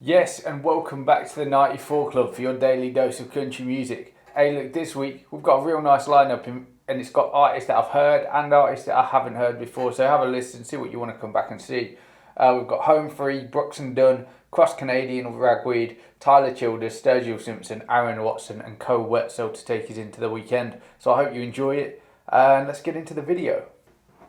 Yes, and welcome back to the 94 Club for your daily dose of country music. Hey, look, this week we've got a real nice lineup, and it's got artists that I've heard and artists that I haven't heard before. So have a listen, see what you want to come back and see. We've got Home Free, Brooks and Dunn, Cross Canadian Ragweed, Tyler Childers, Sturgill Simpson, Aaron Watson, and Co Wetzel to take us into the weekend. So I hope you enjoy it, and let's get into the video.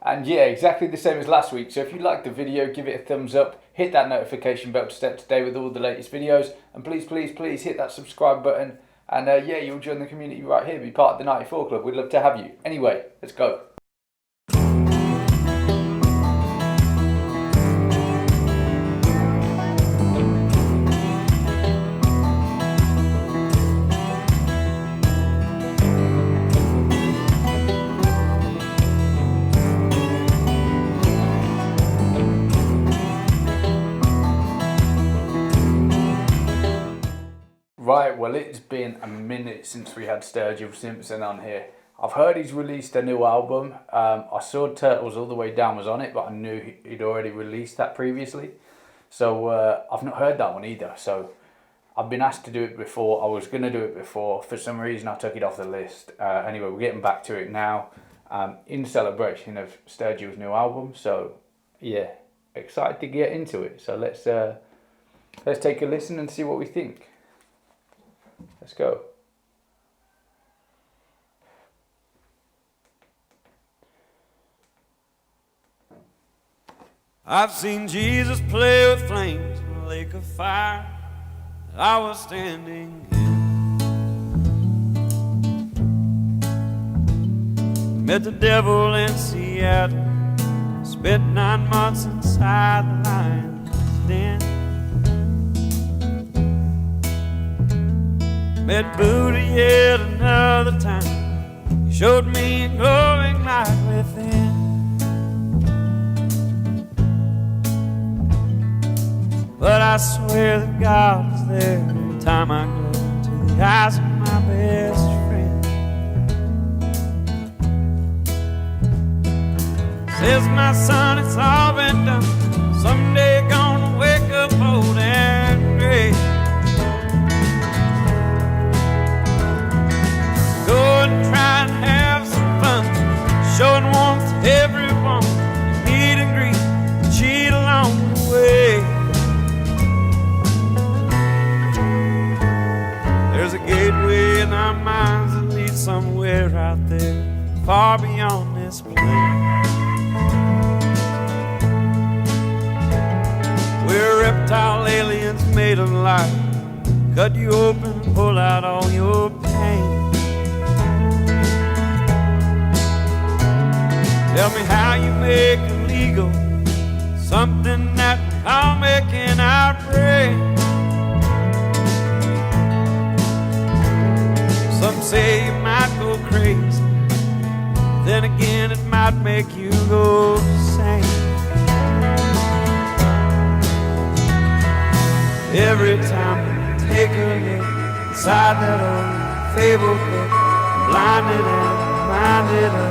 And yeah, exactly the same as last week. So if you liked the video, give it a thumbs up, hit that notification bell to stay up to date with all the latest videos, and please hit that subscribe button. And yeah, you'll join the community right here, be part of the 94 Club. We'd love to have you. Anyway, let's go. Right, well, it's been a minute since we had Sturgill Simpson on here. I've heard he's released a new album. I saw Turtles All the Way Down was on it, but I knew he'd already released that previously. So I've not heard that one either. So I've been asked to do it before. I was going to do it before. For some reason, I took it off the list. Anyway, we're getting back to it now in celebration of Sturgill's new album. So yeah, excited to get into it. So let's take a listen and see what we think. Let's go. I've seen Jesus play with flames in a lake of fire that I was standing in. Met the devil in Seattle, spent 9 months inside the lion's den. Met Buddha yet another time. He showed me a glowing light within. But I swear that God is there every time I go to the eyes of my best friend. Says, my son, it's all been done. Someday you're gonna wake up old and gray. Go and try and have some fun, showing warmth to everyone you meet and greet, cheat along the way. There's a gateway in our minds that leads somewhere out there, far beyond this plane. We're reptile aliens made of light, cut you open and pull out all your pain. Tell me how you make illegal something that I'll make an outrage. Some say you might go crazy, then again it might make you go sane. Every time you take a look inside that old fabled book, I'm blinded and reminded of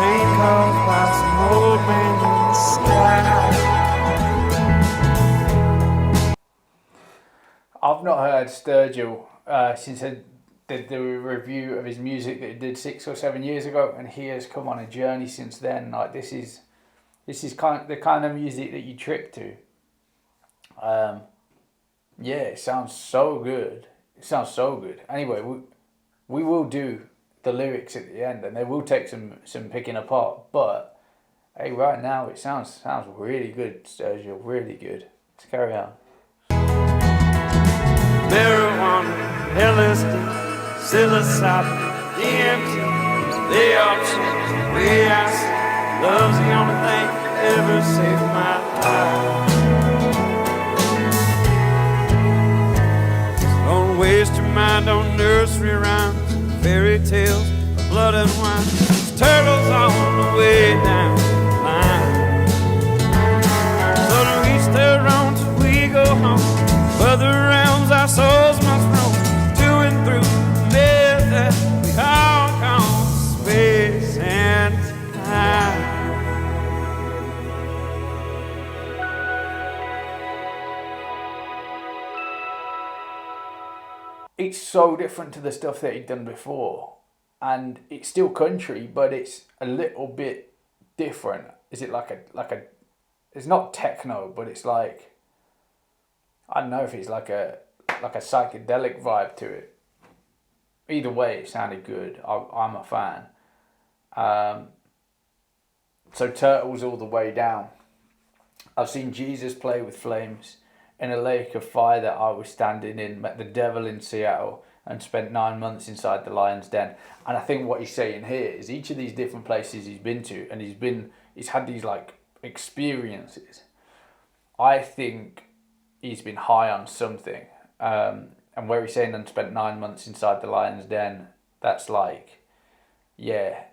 pain caused by some old man in the sky. I've not heard Sturgill since I did the review of his music that he did 6 or 7 years ago, and he has come on a journey since then. Like this is the kind of music that you trip to. Yeah, it sounds so good. It sounds so good. Anyway, we will do the lyrics at the end, and they will take some picking apart, but hey, right now it sounds really good, Sturgill, really good. Let's carry on. Marijuana, LSD, psilocybin, DMT, they all change the way I see. Love's the only thing that ever saved my life. Don't waste your mind on nursery rhymes, fairy tales of blood and wine. There's turtles on the way down the line. So to each their own till we go home. Further realms our souls must roam, to and through the myth that we all call space and time. it's so different to the stuff that he'd done before, and it's still country, but it's a little bit different. Is it like a? It's not techno, but it's like, I don't know if it's like a psychedelic vibe to it. Either way, it sounded good. I'm a fan. So Turtles All the Way Down. I've seen Jesus play with flames in a lake of fire that I was standing in, met the devil in Seattle, and spent 9 months inside the lion's den. And I think what he's saying here is each of these different places he's been to, and he's had these like experiences. I think he's been high on something. And where he's saying and spent 9 months inside the lion's den, that's like, yeah,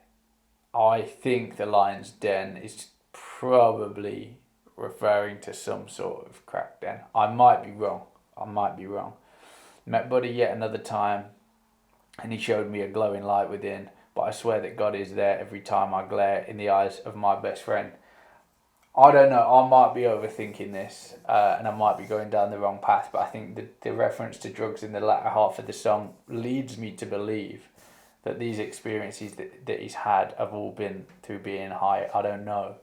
I think the lion's den is probably referring to some sort of crack den. I might be wrong. Met Buddy yet another time, and he showed me a glowing light within, but I swear that God is there every time I glare in the eyes of my best friend. I don't know, I might be overthinking this, and I might be going down the wrong path, but I think the reference to drugs in the latter half of the song leads me to believe that these experiences that he's had have all been through being high. I don't know.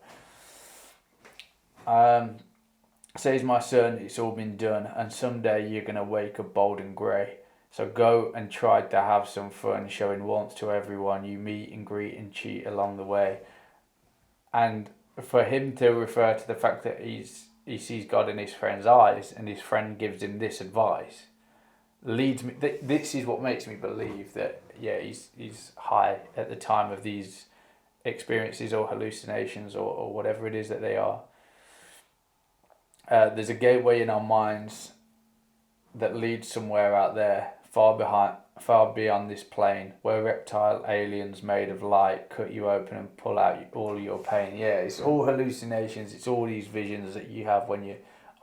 Says my son, it's all been done, and someday you're going to wake up bold and grey. So go and try to have some fun, showing warmth to everyone you meet and greet and cheat along the way. And for him to refer to the fact that he sees God in his friend's eyes, and his friend gives him this advice, leads me. This is what makes me believe that he's high at the time of these experiences or hallucinations or whatever it is that they are. There's a gateway in our minds that leads somewhere out there, far beyond this plane, where reptile aliens made of light cut you open and pull out all your pain. Yeah, it's all hallucinations. It's all these visions that you have when you're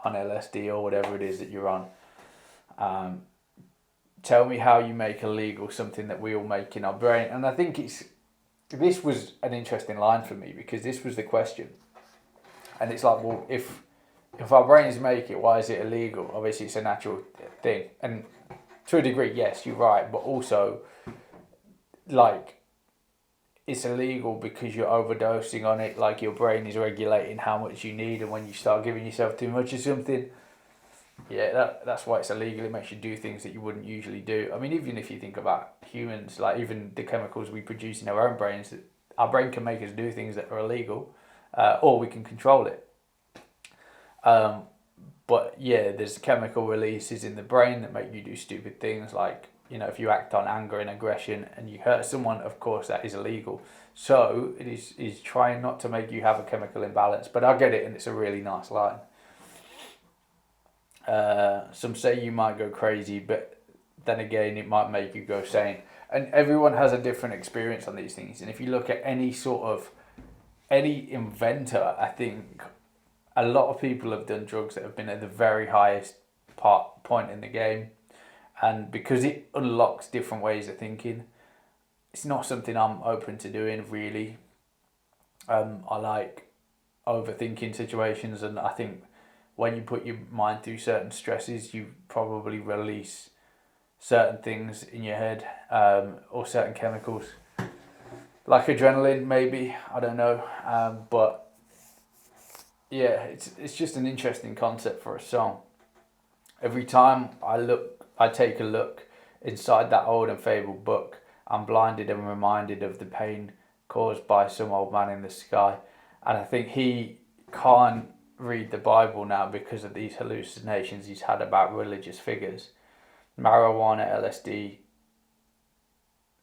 on LSD or whatever it is that you're on. Tell me how you make illegal something that we all make in our brain. And I think this was an interesting line for me, because this was the question. And it's like, well, if our brains make it, why is it illegal? Obviously, it's a natural thing. And to a degree, yes, you're right. But also, like, it's illegal because you're overdosing on it. Like, your brain is regulating how much you need. And when you start giving yourself too much of something, that's why it's illegal. It makes you do things that you wouldn't usually do. I mean, even if you think about humans, like even the chemicals we produce in our own brains, our brain can make us do things that are illegal, or we can control it. But yeah, there's chemical releases in the brain that make you do stupid things, like, you know, if you act on anger and aggression and you hurt someone, of course that is illegal. So it is trying not to make you have a chemical imbalance. But I get it, and it's a really nice line. Some say you might go crazy, but then again it might make you go sane. And everyone has a different experience on these things. And if you look at any inventor, I think a lot of people have done drugs that have been at the very highest point in the game, and because it unlocks different ways of thinking, it's not something I'm open to doing really. I like overthinking situations, and I think when you put your mind through certain stresses, you probably release certain things in your head, or certain chemicals, like adrenaline maybe, I don't know, but yeah, it's just an interesting concept for a song. Every time I take a look inside that old and fabled book, I'm blinded and reminded of the pain caused by some old man in the sky. And I think he can't read the Bible now because of these hallucinations he's had about religious figures. Marijuana, LSD,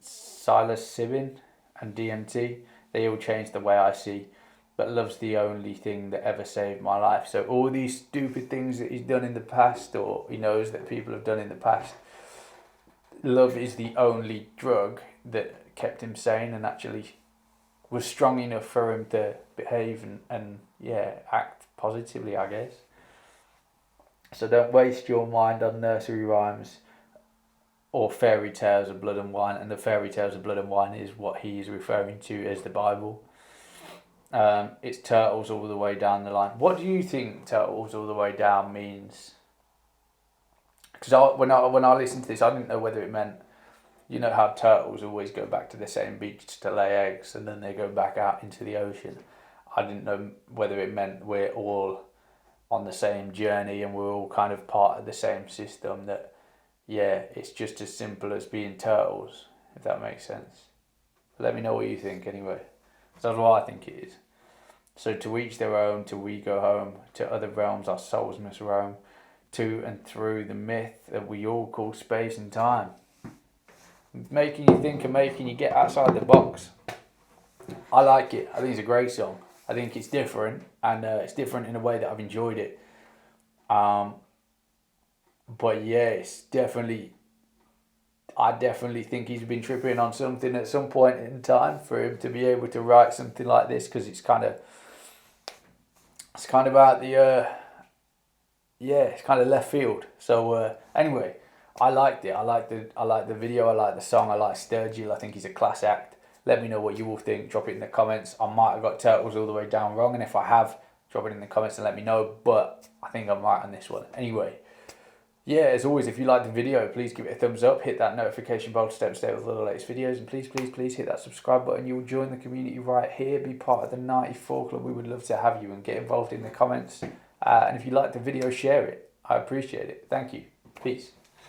psilocybin and DMT, they all changed the way I see. But love's the only thing that ever saved my life. So all these stupid things that he's done in the past, or he knows that people have done in the past, love is the only drug that kept him sane and actually was strong enough for him to behave and act positively, I guess. So don't waste your mind on nursery rhymes or fairy tales of blood and wine. And the fairy tales of blood and wine is what he is referring to as the Bible. It's turtles all the way down the line. What do you think turtles all the way down means? Because Because when I listened to this, I didn't know whether it meant, you know how turtles always go back to the same beach to lay eggs and then they go back out into the ocean. I didn't know whether it meant we're all on the same journey and we're all kind of part of the same system, that, yeah, it's just as simple as being turtles, if that makes sense. Let me know what you think anyway. That's what I think it is. So to each their own, till we go home, to other realms our souls must roam, to and through the myth that we all call space and time. Making you think and making you get outside the box. I like it. I think it's a great song. I think it's different, and it's different in a way that I've enjoyed it. But yeah, it's definitely, I definitely think he's been tripping on something at some point in time for him to be able to write something like this, because it's kind of out the, it's kind of left field. So anyway, I liked it. I like the video. I like the song. I like Sturgill. I think he's a class act. Let me know what you all think. Drop it in the comments. I might have got Turtles all the way down wrong, and if I have, drop it in the comments and let me know. But I think I'm right on this one. Anyway, yeah, as always, if you like the video, please give it a thumbs up. Hit that notification bell to stay up to date with all the latest videos, and please hit that subscribe button. You will join the community right here. Be part of the 94 Club. We would love to have you, and get involved in the comments. And if you like the video, share it. I appreciate it. Thank you. Peace.